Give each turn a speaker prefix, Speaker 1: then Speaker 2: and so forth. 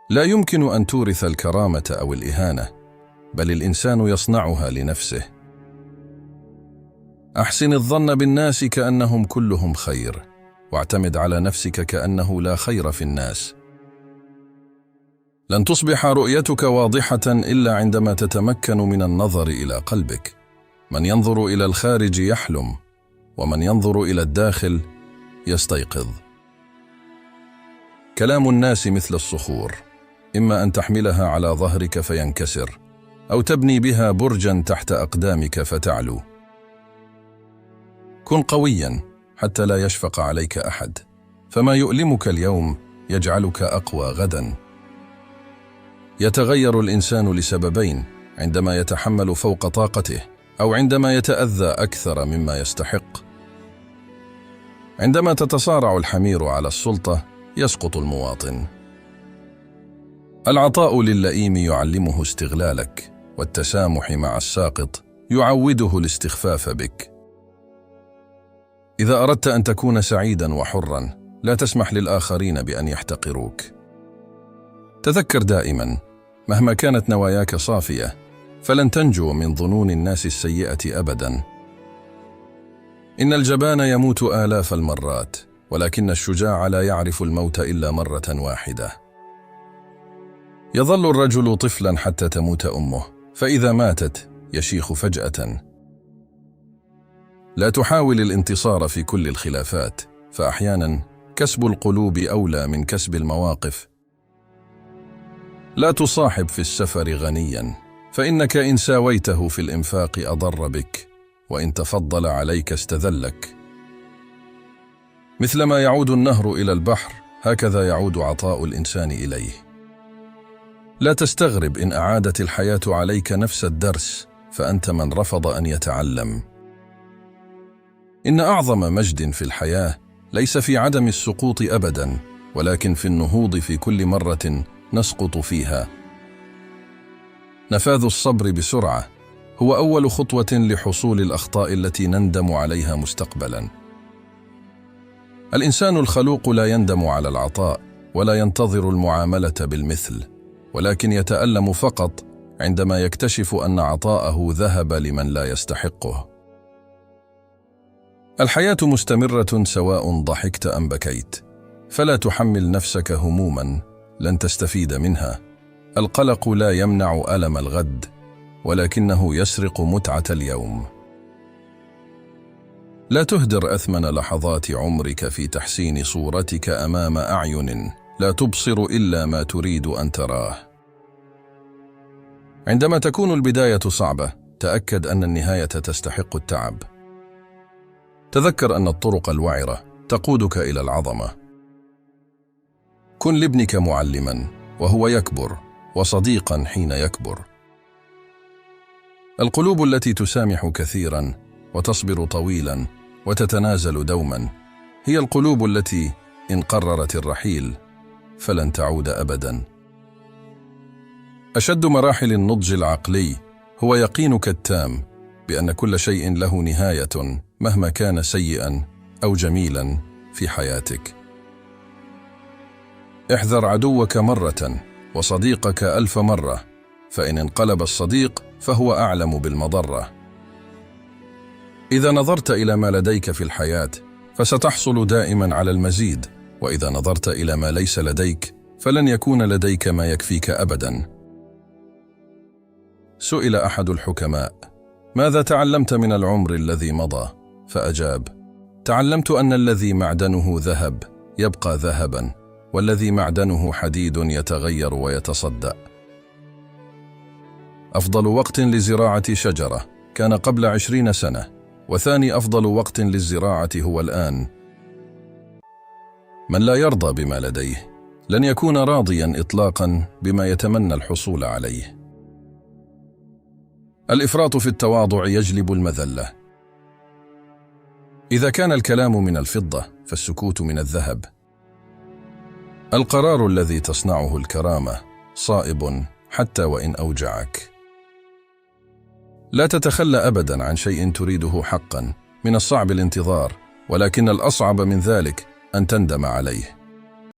Speaker 1: لا يمكن أن تورث الكرامة أو الإهانة، بل الإنسان يصنعها لنفسه. أحسن الظن بالناس كأنهم كلهم خير، واعتمد على نفسك كأنه لا خير في الناس. لن تصبح رؤيتك واضحة إلا عندما تتمكن من النظر إلى قلبك. من ينظر إلى الخارج يحلم، ومن ينظر إلى الداخل يستيقظ. كلام الناس مثل الصخور، إما أن تحملها على ظهرك فينكسر، أو تبني بها برجا تحت أقدامك فتعلو. كن قويا حتى لا يشفق عليك أحد، فما يؤلمك اليوم يجعلك أقوى غدا. يتغير الإنسان لسببين: عندما يتحمل فوق طاقته، أو عندما يتأذى أكثر مما يستحق. عندما تتصارع الحمير على السلطة يسقط المواطن. العطاء للئيم يعلمه استغلالك، والتسامح مع الساقط يعوده الاستخفاف بك. إذا أردت أن تكون سعيدا وحرا، لا تسمح للآخرين بأن يحتقروك. تذكر دائما، مهما كانت نواياك صافية، فلن تنجو من ظنون الناس السيئة أبدا. إن الجبان يموت آلاف المرات، ولكن الشجاع لا يعرف الموت إلا مرة واحدة. يظل الرجل طفلا حتى تموت أمه، فإذا ماتت يشيخ فجأة. لا تحاول الانتصار في كل الخلافات، فأحيانا كسب القلوب أولى من كسب المواقف. لا تصاحب في السفر غنيا، فإنك إن ساويته في الإنفاق أضر بك، وإن تفضل عليك استذلك. مثلما يعود النهر إلى البحر، هكذا يعود عطاء الإنسان إليه. لا تستغرب إن أعادت الحياة عليك نفس الدرس، فأنت من رفض أن يتعلم. إن أعظم مجد في الحياة ليس في عدم السقوط أبدا، ولكن في النهوض في كل مرة نسقط فيها. نفاذ الصبر بسرعة هو أول خطوة لحصول الأخطاء التي نندم عليها مستقبلا. الإنسان الخلوق لا يندم على العطاء، ولا ينتظر المعاملة بالمثل، ولكن يتألم فقط عندما يكتشف أن عطاءه ذهب لمن لا يستحقه. الحياة مستمرة سواء ضحكت أم بكيت، فلا تحمل نفسك هموما لن تستفيد منها. القلق لا يمنع ألم الغد، ولكنه يسرق متعة اليوم. لا تهدر أثمن لحظات عمرك في تحسين صورتك أمام أعين لا تبصر إلا ما تريد أن تراه. عندما تكون البداية صعبة، تأكد أن النهاية تستحق التعب. تذكر أن الطرق الوعرة تقودك إلى العظمة. كن لابنك معلما وهو يكبر، وصديقا حين يكبر. القلوب التي تسامح كثيرا وتصبر طويلا وتتنازل دوما هي القلوب التي إن قررت الرحيل فلن تعود أبدا. أشد مراحل النضج العقلي هو يقينك التام بأن كل شيء له نهاية، مهما كان سيئا أو جميلا في حياتك. احذر عدوك مرة وصديقك 1000 مرة، فإن انقلب الصديق فهو أعلم بالمضرة. إذا نظرت إلى ما لديك في الحياة فستحصل دائما على المزيد، وإذا نظرت إلى ما ليس لديك فلن يكون لديك ما يكفيك أبدا. سئل أحد الحكماء: ماذا تعلمت من العمر الذي مضى؟ فأجاب: تعلمت أن الذي معدنه ذهب يبقى ذهبا، والذي معدنه حديد يتغير ويتصدأ. أفضل وقت لزراعة شجرة كان قبل 20 سنة، وثاني أفضل وقت للزراعة هو الآن. من لا يرضى بما لديه لن يكون راضيا إطلاقا بما يتمنى الحصول عليه. الإفراط في التواضع يجلب المذلة. إذا كان الكلام من الفضة فالسكوت من الذهب. القرار الذي تصنعه الكرامة صائب حتى وإن أوجعك. لا تتخلى أبدا عن شيء تريده حقا. من الصعب الانتظار، ولكن الأصعب من ذلك أن تندم عليه.